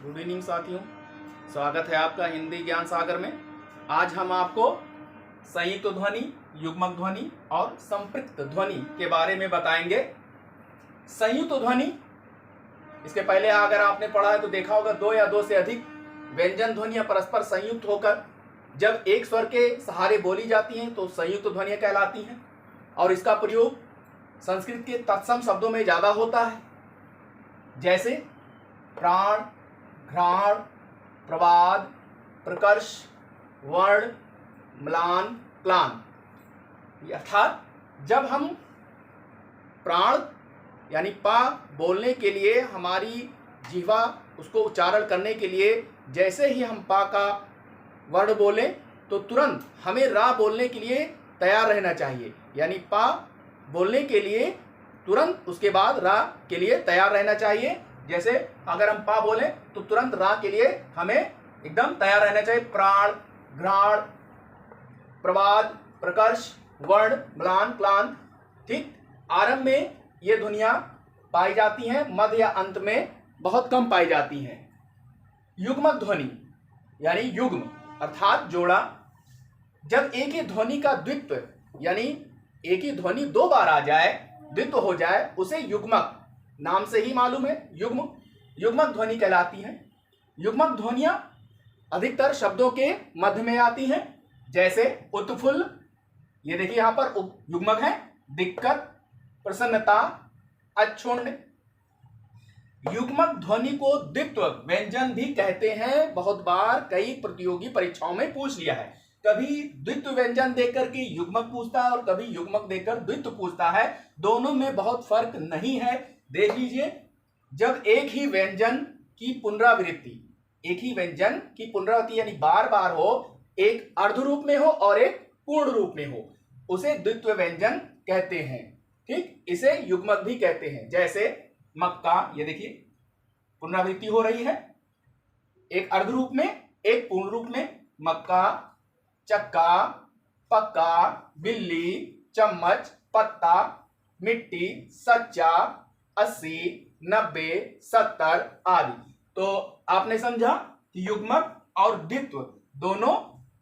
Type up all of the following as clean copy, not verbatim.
Good evening साथियों, स्वागत है आपका हिंदी ज्ञान सागर में। आज हम आपको संयुक्त ध्वनि, युग्मक ध्वनि और संपृक्त ध्वनि के बारे में बताएंगे। संयुक्त ध्वनि, इसके पहले अगर आपने पढ़ा है तो देखा होगा दो या दो से अधिक व्यंजन ध्वनियां परस्पर संयुक्त होकर जब एक स्वर के सहारे बोली जाती हैं तो संयुक्त ध्वनियां कहलाती हैं। और इसका प्रयोग संस्कृत के तत्सम शब्दों में ज्यादा होता है, जैसे प्राण, घ्राण, प्रवाद, प्रकर्ष, वर्ण, म्लान, क्लान। अर्थात जब हम प्राण यानी पा बोलने के लिए हमारी जिह्वा उसको उच्चारण करने के लिए जैसे ही हम पा का वर्ण बोलें तो तुरंत हमें रा बोलने के लिए तैयार रहना चाहिए। यानी पा बोलने के लिए तुरंत उसके बाद रा के लिए तैयार रहना चाहिए। जैसे अगर हम पा बोले तो तुरंत रा के लिए हमें एकदम तैयार रहना चाहिए। प्राण, घ्राण, प्रवाद, प्रकर्ष, वर्ण, म्लान, क्लान। ठीक, आरंभ में ये ध्वनियां पाई जाती हैं, मध्य या अंत में बहुत कम पाई जाती हैं। युग्मक ध्वनि यानी युग्म अर्थात जोड़ा। जब एक ही ध्वनि का द्वित्व यानी एक ही ध्वनि दो बार आ जाए, द्वित्व हो जाए, उसे युग्मक, नाम से ही मालूम है, युग्मक ध्वनि कहलाती हैं। युग्मक ध्वनियां अधिकतर शब्दों के मध्य में आती हैं, जैसे उत्फुल्ल, ये देखिए यहां पर युग्मक है, दिक्कत, प्रसन्नता, अच्छुण्ण। युग्मक ध्वनि को द्वित्व व्यंजन भी कहते हैं। बहुत बार कई प्रतियोगी परीक्षाओं में पूछ लिया है, कभी द्वित्व व्यंजन देकर के युग्मक पूछता है और कभी युग्मक देकर द्वित्व पूछता है। दोनों में बहुत फर्क नहीं है। देख लीजिए, जब एक ही व्यंजन की पुनरावृत्ति, एक ही व्यंजन की पुनरावृत्ति यानी बार बार हो, एक अर्ध रूप में हो और एक पूर्ण रूप में हो, उसे द्वित्व व्यंजन कहते हैं। ठीक, इसे युग्मक भी कहते हैं। जैसे मक्का, ये देखिए पुनरावृत्ति हो रही है, एक अर्ध रूप में एक पूर्ण रूप में। मक्का, चक्का, पक्का, बिल्ली, चम्मच, पत्ता, मिट्टी, सच्चा, 80, 90, 70 आदि। तो आपने समझा कि युग्मक और द्वित्व दोनों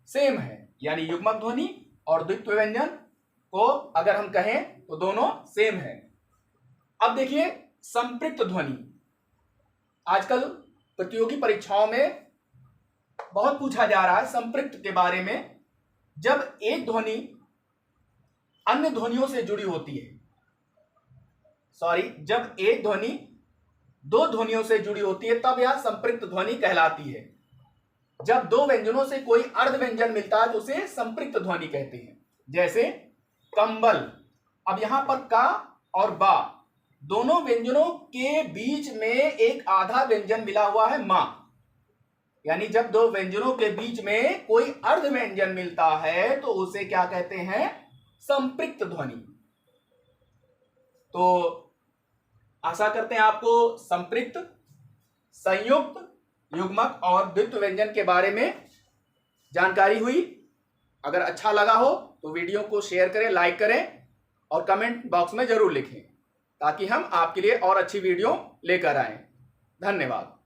सेम है, यानी युग्मक ध्वनि और द्वित्व व्यंजन को अगर हम कहें तो दोनों सेम है। अब देखिए संपृक्त ध्वनि, आजकल प्रतियोगी परीक्षाओं में बहुत पूछा जा रहा है संपृक्त के बारे में। जब एक ध्वनि अन्य ध्वनियों से जुड़ी होती है, जब एक ध्वनि दो ध्वनियों से जुड़ी होती है तब यह संपृक्त ध्वनि कहलाती है। जब दो व्यंजनों से कोई अर्ध व्यंजन मिलता है तो उसे संपृक्त ध्वनि कहते हैं। जैसे कंबल, अब यहां पर का और बा दोनों व्यंजनों के बीच में एक आधा व्यंजन मिला हुआ है मा, यानी जब दो व्यंजनों के बीच में कोई अर्ध व्यंजन मिलता है तो उसे क्या कहते हैं? संपृक्त ध्वनि। तो आशा करते हैं आपको संपृक्त, संयुक्त, युग्मक और द्वित्व व्यंजन के बारे में जानकारी हुई। अगर अच्छा लगा हो तो वीडियो को शेयर करें, लाइक करें और कमेंट बॉक्स में जरूर लिखें, ताकि हम आपके लिए और अच्छी वीडियो लेकर आएं। धन्यवाद।